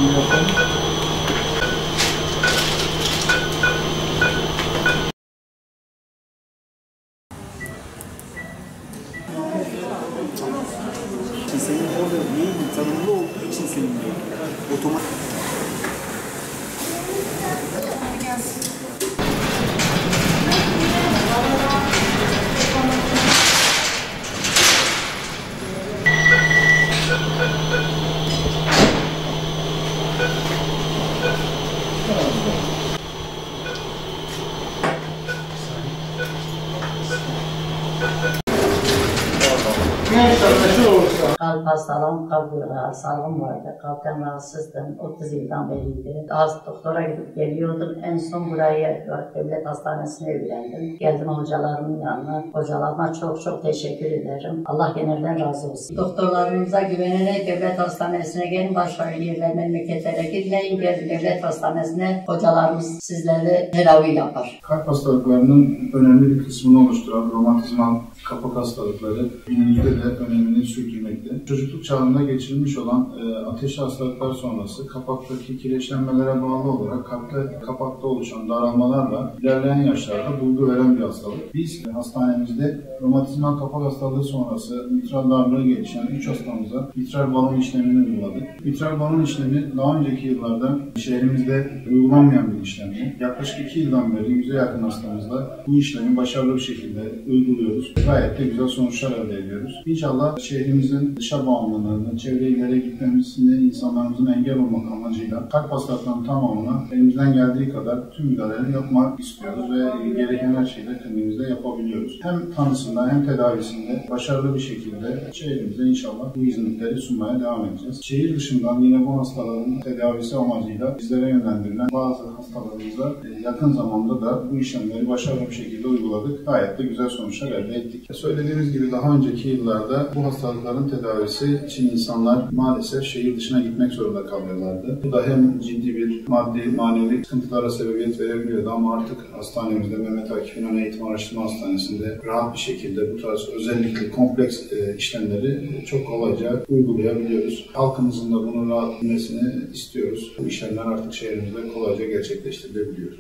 Senin orada neyin tanımlı olduğu için senin otomatik... Kalp hastalığım, kalp hastalığım vardı. Kalpten rahatsızdım. 30 yıldan beriydi. Az doktora gidip geliyordum. En son buraya devlet hastanesine evlendim. Geldim hocalarımın yanına. Hocalarıma çok çok teşekkür ederim. Allah genelden razı olsun. Doktorlarımıza güvenerek devlet hastanesine gelin. Başka yerler, memleketlere gitmeyin. Gelin devlet hastanesine. Hocalarımız sizlere tedavi yapar. Kalp hastalıklarının önemli bir kısmını oluşturan romatizmal kapak hastalıkları günümüzde de önemini sürdürmekte. Çocukluk çağında geçirilmiş olan ateşli hastalıklar sonrası kapaktaki kireçlenmelere bağlı olarak kapakta oluşan daralmalarla ilerleyen yaşlarda bulgu veren bir hastalık. Biz hastanemizde romatizmal kapak hastalığı sonrası mitral darlığı gelişen 3 hastamıza mitral balon işlemini uyguladık. Mitral balon işlemi daha önceki yıllarda şehrimizde uygulanmayan bir işlemdi. Yaklaşık 2 yıldan beri 100'e yakın hastamızla bu işlemi başarılı bir şekilde uyguluyoruz. Gayet de güzel sonuçlar elde ediyoruz. İnşallah şehrimizin dışa bağımlılığını, çevre illere gitmemesine insanlarımızın engel olmak amacıyla kalp hastalıklarının tamamına elimizden geldiği kadar tüm müdahaleleri yapmak istiyoruz ve gereken her şeyi de kendimizde yapabiliyoruz. Hem tanısında hem tedavisinde başarılı bir şekilde şehrimize inşallah bu hizmetleri sunmaya devam edeceğiz. Şehir dışından yine bu hastaların tedavisi amacıyla bizlere yönlendirilen bazı hastalarımıza yakın zamanda da bu işlemleri başarılı bir şekilde uyguladık. Gayet de güzel sonuçlar elde ettik. Söylediğimiz gibi daha önceki yıllarda bu hastalıkların tedavisi için insanlar maalesef şehir dışına gitmek zorunda kalıyorlardı. Bu da hem ciddi bir maddi manevi sıkıntılara sebebiyet verebiliyordu ama artık hastanemizde Mehmet Akif İnan Eğitim Araştırma Hastanesi'nde rahat bir şekilde bu tarz özellikle kompleks işlemleri çok kolayca uygulayabiliyoruz. Halkımızın da bunu rahat bilmesini istiyoruz. Bu işlemler artık şehrimizde kolayca gerçekleştirilebiliyor.